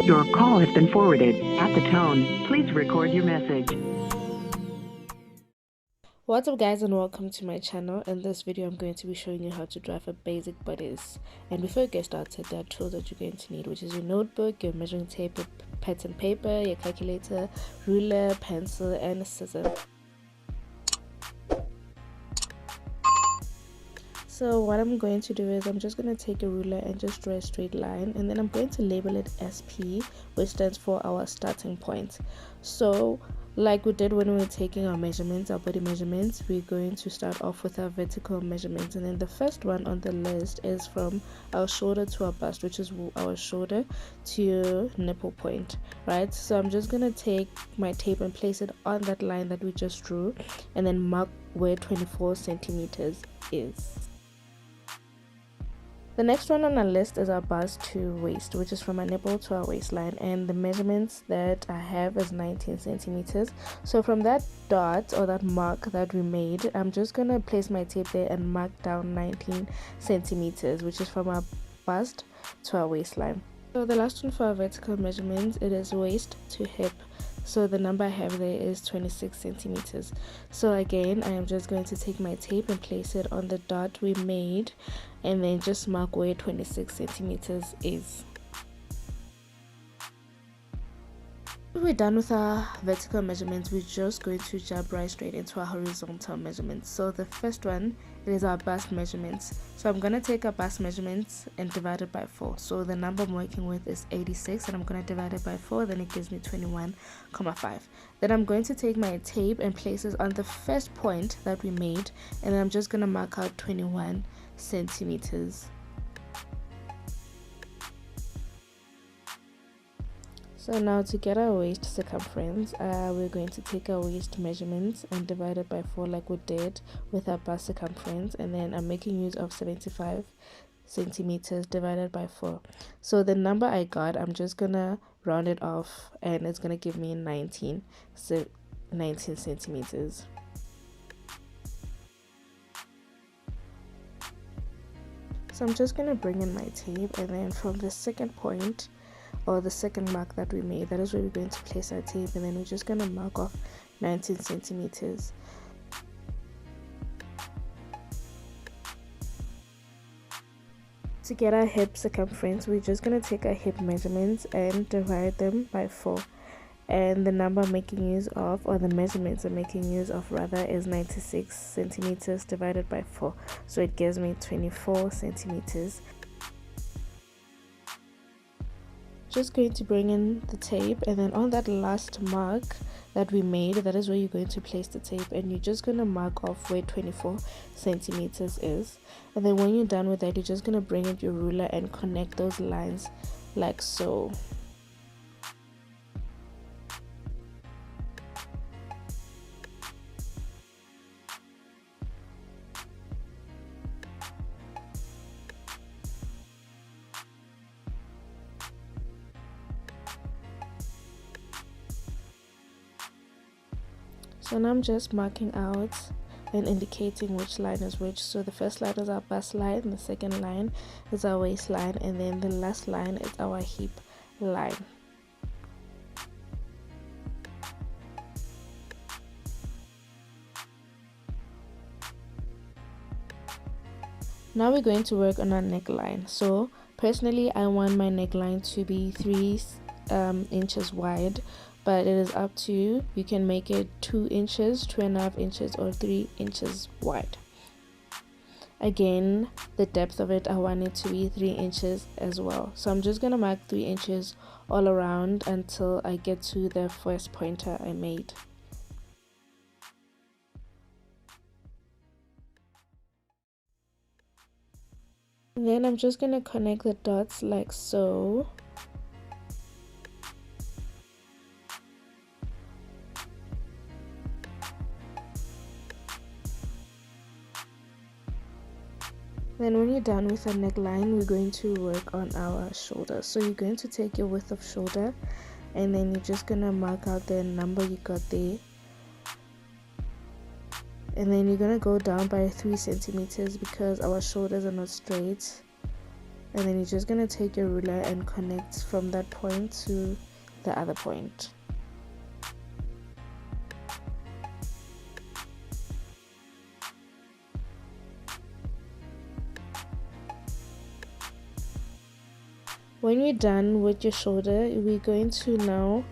Your call has been forwarded. At the tone, please record your message. What's up guys, and welcome to my channel. In this video I'm going to be showing you how to draft a basic bodice. And before you get started, there are tools that you're going to need, which is your notebook, your measuring tape, your pattern paper, your calculator, ruler, pencil, and a scissor. So what I'm going to do is I'm just going to take a ruler and just draw a straight line, and then I'm going to label it SP, which stands for our starting point. So like we did when we were taking our measurements, our body measurements, we're going to start off with our vertical measurements, and then the first one on the list is from our shoulder to our bust, which is our shoulder to your nipple point, right? So I'm just going to take my tape and place it on that line that we just drew, and then mark where 24 centimeters is. The next one on our list is our bust to waist, which is from our nipple to our waistline, and the measurements that I have is 19 centimeters. So from that dot or that mark that we made, I'm just gonna place my tape there and mark down 19 centimeters, which is from our bust to our waistline. So the last one for our vertical measurements, it is waist to hip. So the number I have there is 26 centimeters. So again, I am just going to take my tape and place it on the dot we made, and then just mark where 26 centimeters is. When we're done with our vertical measurements, we're just going to jump right straight into our horizontal measurements. So the first one, it is our bust measurements. So I'm going to take our bust measurements and divide it by 4. So the number I'm working with is 86, and I'm going to divide it by 4, then it gives me 21,5. Then I'm going to take my tape and place it on the first point that we made, and then I'm just going to mark out 21 centimeters. So now to get our waist circumference, we're going to take our waist measurements and divide it by 4 like we did with our bust circumference, and then I'm making use of 75 centimeters divided by 4. So the number I got, I'm just gonna round it off, and it's gonna give me 19 centimeters. So I'm just gonna bring in my tape, and then from the second point or the second mark that we made, that is where we're going to place our tape, and then we're just going to mark off 19 centimeters. To get our hip circumference, we're just going to take our hip measurements and divide them by 4, and the number I'm making use of, or the measurements I'm making use of rather, is 96 centimeters divided by 4, so it gives me 24 centimeters. Just going to bring in the tape, and then on that last mark that we made, that is where you're going to place the tape, and you're just going to mark off where 24 centimeters is. And then when you're done with that, you're just going to bring in your ruler and connect those lines like so. So now I'm just marking out and indicating which line is which. So the first line is our bust line, the second line is our waistline, and then the last line is our hip line. Now we're going to work on our neckline. So personally, I want my neckline to be 3 inches wide, but it is up to you. You can make it 2 inches, 2.5 inches, or 3 inches wide. Again, the depth of it, I want it to be 3 inches as well. So I'm just gonna mark 3 inches all around until I get to the first pointer I made. And then I'm just gonna connect the dots like so. Then when you're done with the neckline, we're going to work on our shoulder. So you're going to take your width of shoulder, and then you're just gonna mark out the number you got there, and then you're gonna go down by 3 centimeters because our shoulders are not straight. and then you're just going to take your ruler and connect from that point to the other point. When you're done with your shoulder, we're going to now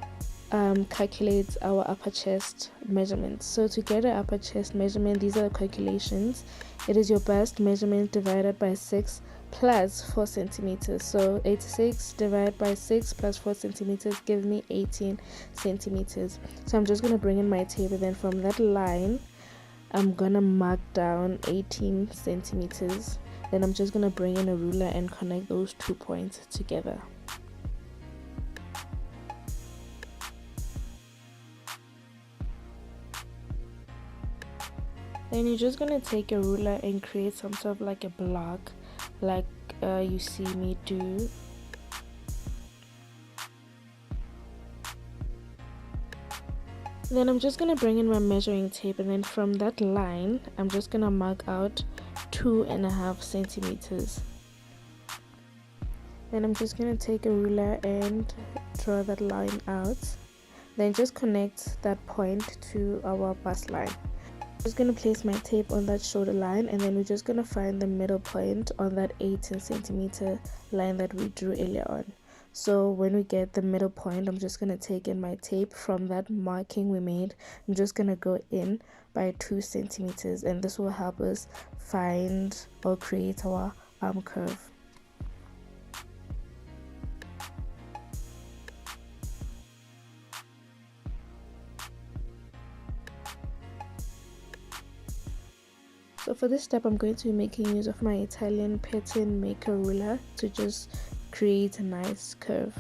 calculate our upper chest measurements. So to get an upper chest measurement, these are the calculations. It is your bust measurement divided by 6 plus 4 centimeters. So 86 divided by 6 plus 4 centimeters gives me 18 centimeters. So I'm just going to bring in my tape, and then from that line I'm gonna mark down 18 centimeters. Then I'm just gonna bring in a ruler and connect those 2 points together. Then you're just gonna take a ruler and create some sort of like a block, like you see me do. Then I'm just gonna bring in my measuring tape, and then from that line I'm just gonna mark out 2.5 centimeters. Then I'm just going to take a ruler and draw that line out. Then just connect that point to our bust line. I'm just going to place my tape on that shoulder line, and then we're just going to find the middle point on that 18 centimeter line that we drew earlier on. So when we get the middle point, I'm just going to take in my tape from that marking we made. I'm just going to go in by 2 centimeters, and this will help us find or create our arm curve. So for this step, I'm going to be making use of my Italian pattern maker ruler to just create a nice curve.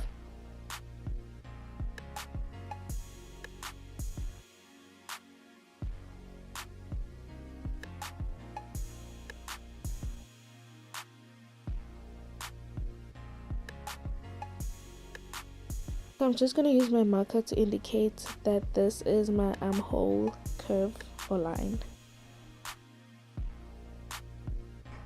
So I'm just going to use my marker to indicate that this is my armhole curve or line.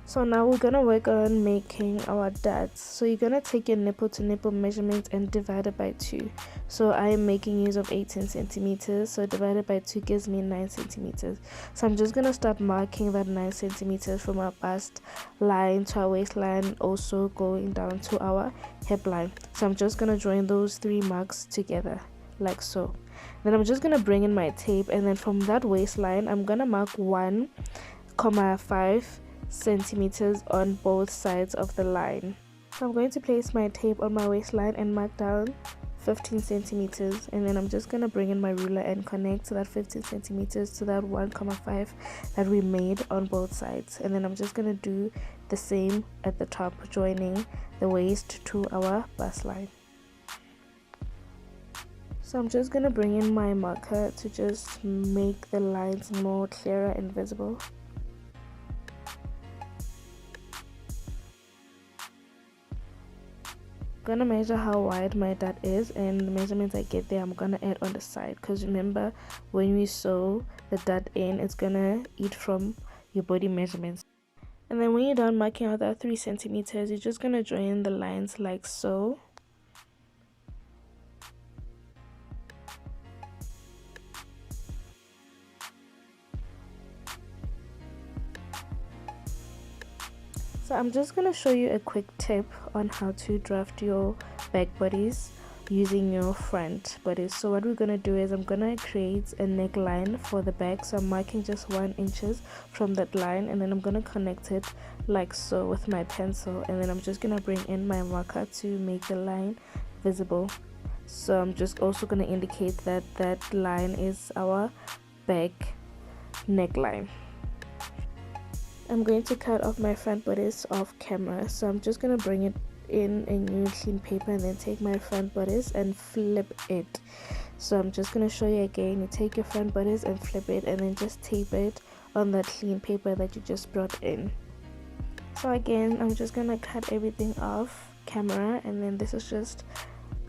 So now we're gonna work on making our darts. So you're gonna take your nipple to nipple measurement and divide it by 2. So I am making use of 18 centimeters, so divided by 2 gives me 9 centimeters. So I'm just gonna start marking that 9 centimeters from our bust line to our waistline, also going down to our hip line. So I'm just gonna join those 3 marks together like so. Then I'm just gonna bring in my tape, and then from that waistline I'm gonna mark 1,5 centimeters on both sides of the line. So I'm going to place my tape on my waistline and mark down 15 centimeters, and then I'm just going to bring in my ruler and connect that 15 centimeters to that 1,5 that we made on both sides. And then I'm just going to do the same at the top, joining the waist to our bust line. So I'm just going to bring in my marker to just make the lines more clearer and visible. I'm gonna measure how wide my dart is, and the measurements I get there I'm gonna add on the side, because remember, when we sew the dart in, it's gonna eat from your body measurements. And then when you're done marking out that 3 centimeters, you're just gonna join the lines like so. So I'm just going to show you a quick tip on how to draft your back bodies using your front bodies. So what we're going to do is I'm going to create a neckline for the back. So I'm marking just 1 inch from that line, and then I'm going to connect it like so with my pencil, and then I'm just going to bring in my marker to make the line visible. So I'm just also going to indicate that that line is our back neckline. I'm going to cut off my front bodice off camera, so I'm just going to bring it in a new clean paper and then take my front bodice and flip it. So I'm just going to show you again. You take your front bodice and flip it, and then just tape it on that clean paper that you just brought in. So again, I'm just going to cut everything off camera, and then this is just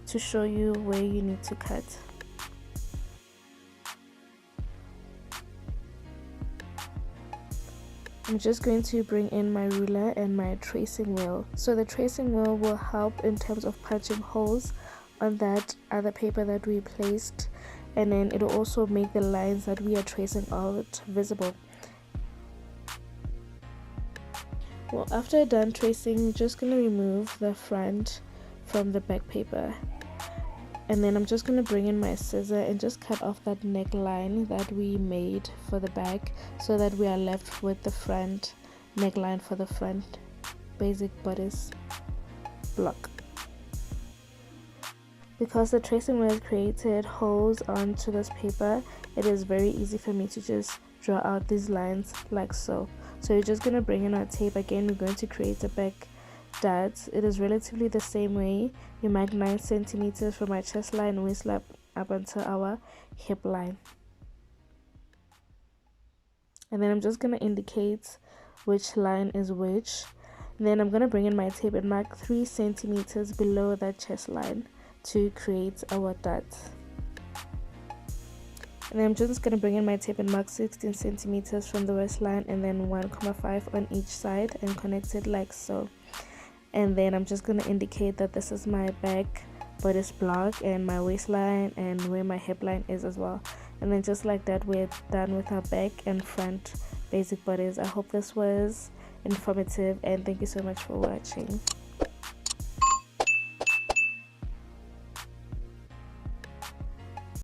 to show you where you need to cut. I'm just going to bring in my ruler and my tracing wheel. So the tracing wheel will help in terms of punching holes on that other paper that we placed, and then it will also make the lines that we are tracing out visible. Well, after done tracing, I'm just going to remove the front from the back paper, and then I'm just going to bring in my scissor and just cut off that neckline that we made for the back, so that we are left with the front neckline for the front basic bodice block. Because the tracing wheel created holes onto this paper, it is very easy for me to just draw out these lines like so. So you're just going to bring in our tape. Again, we're going to create a back dot. It is relatively the same way. You mark 9 centimeters from our chest line, waist line up until our hip line. And then I'm just going to indicate which line is which. And then I'm going to bring in my tape and mark 3 centimeters below that chest line to create our dots. And then I'm just going to bring in my tape and mark 16 centimeters from the waistline, and then 1,5 on each side, and connect it like so. And then I'm just going to indicate that this is my back bodice block and my waistline and where my hip line is as well. And then just like that, we're done with our back and front basic bodice. I hope this was informative, and thank you so much for watching.